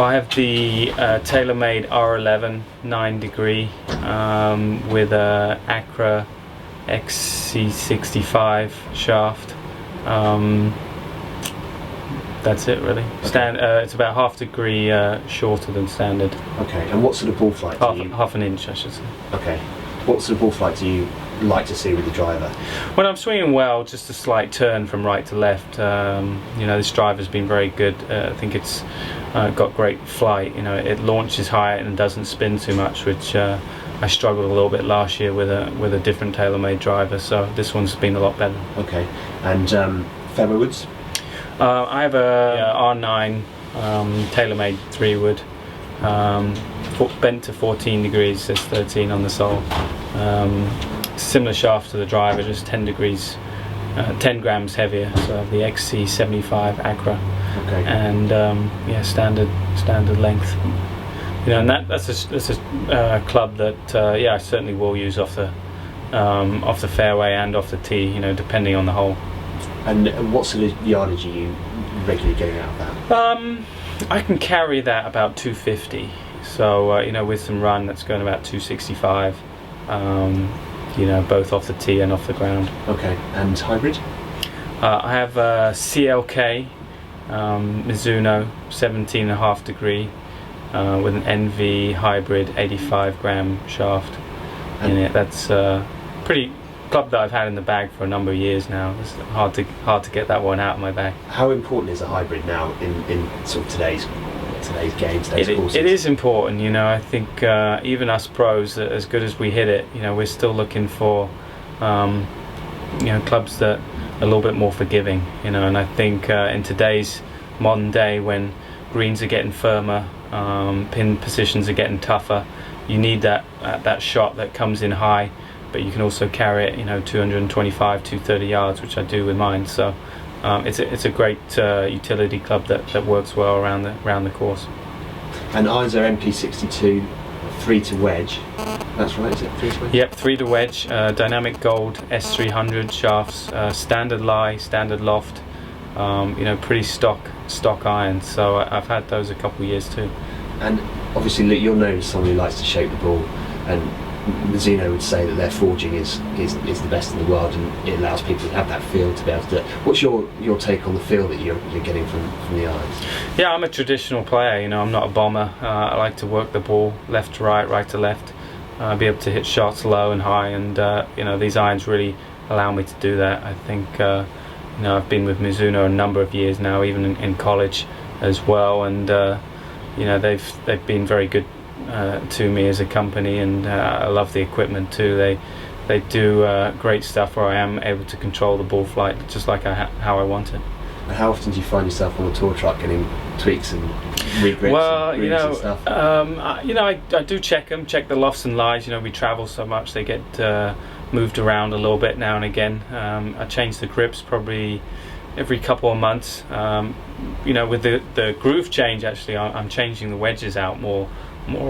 I have the TaylorMade R11 9 degree with a Accra XC65 shaft. That's it really. Okay. It's about half degree shorter than standard. Okay, and what sort of ball flight do you... Half an inch, I should say. Okay. What sort of ball flight do you like to see with the driver? When I'm swinging well, just a slight turn from right to left. This driver's been very good. I think it's got great flight. It launches high and doesn't spin too much, which I struggled a little bit last year with a different TaylorMade driver. So this one's been a lot better. Okay, and fairway-woods? I have a R9 TaylorMade 3-wood, bent to 14 degrees. There's 13 on the sole. Similar shaft to the driver, just 10 degrees, 10 grams heavier. So I have the XC75 Accra, okay. And standard length. And that's a club that I certainly will use off the fairway and off the tee. Depending on the hole. And what sort of yardage are you regularly getting out of that? I can carry that about 250. So with some run, that's going about 265. Both off the tee and off the ground. Okay, and hybrid? I have a CLK Mizuno 17.5 degree with an NV hybrid 85 gram shaft in it. That's pretty club that I've had in the bag for a number of years now. It's hard to get that one out of my bag. How important is a hybrid now in sort of today's game, today's courses? It is important. I think even us pros, as good as we hit it, we're still looking for clubs that are a little bit more forgiving. And I think in today's modern day, when greens are getting firmer, pin positions are getting tougher, you need that shot that comes in high, but you can also carry it 225, 230 yards, which I do with mine. So it's a great utility club that works well around the course. And irons are MP62 3 to wedge. That's right, is it 3 to wedge? Yep, 3 to wedge. Dynamic Gold S300 shafts, standard lie, standard loft. Pretty stock irons. So I've had those a couple of years too. And obviously you're known as someone who likes to shape the ball, and Mizuno would say that their forging is the best in the world, and it allows people to have that feel to be able to do it. What's your take on the feel that you're getting from the irons? Yeah, I'm a traditional player. I'm not a bomber. I like to work the ball left to right, right to left. Be able to hit shots low and high, and these irons really allow me to do that. I think I've been with Mizuno a number of years now, even in college as well, and they've been very good to me as a company, and I love the equipment too. They do great stuff where I am able to control the ball flight just like how I want it. And how often do you find yourself on the tour track getting tweaks and regrips? Well, and stuff? I do check the lofts and lies. We travel so much, they get moved around a little bit now and again. I change the grips probably every couple of months. With the groove change, actually, I'm changing the wedges out more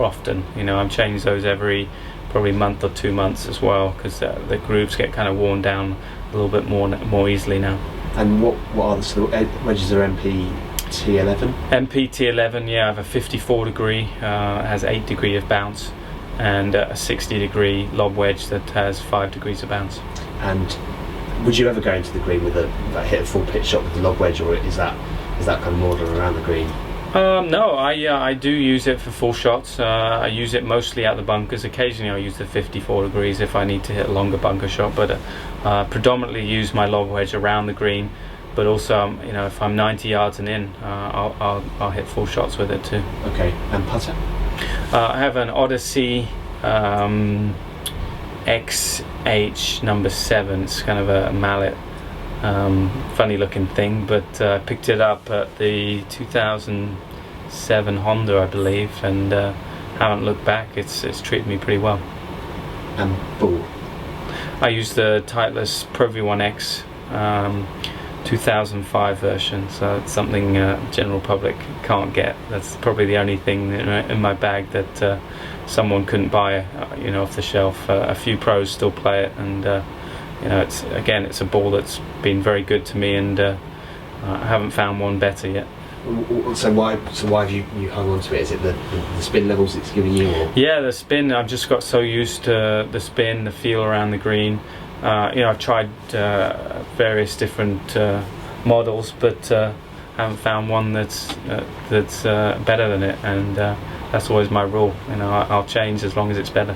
often. I'm changing those every probably month or 2 months as well, because the grooves get kind of worn down a little bit more easily now. And what are the sort of wedges? Are MPT11? MPT11, yeah. I have a 54 degree, has 8 degree of bounce, and a 60 degree lob wedge that has 5 degrees of bounce. And would you ever go into the green with hit a full pitch shot with the lob wedge, or is that kind of more around the green? No, I do use it for full shots. I use it mostly at the bunkers. Occasionally I'll use the 54 degrees if I need to hit a longer bunker shot, but predominantly use my lob wedge around the green. But also, if I'm 90 yards and in, I'll hit full shots with it too. Okay, and putter? I have an Odyssey XH number 7. It's kind of a mallet. Funny looking thing, but I picked it up at the 2007 Honda, I believe, and haven't looked back. It's treated me pretty well. And ball? I use the Titleist Pro V1X 2005 version, so it's something general public can't get. That's probably the only thing in my bag that someone couldn't buy off the shelf. A few pros still play it, and it's a ball that's been very good to me, and I haven't found one better yet. So why have you hung on to it? Is it the spin levels it's giving you? Or? Yeah, the spin. I've just got so used to the spin, the feel around the green. I've tried various different models, but haven't found one that's better than it. And that's always my rule. I'll change as long as it's better.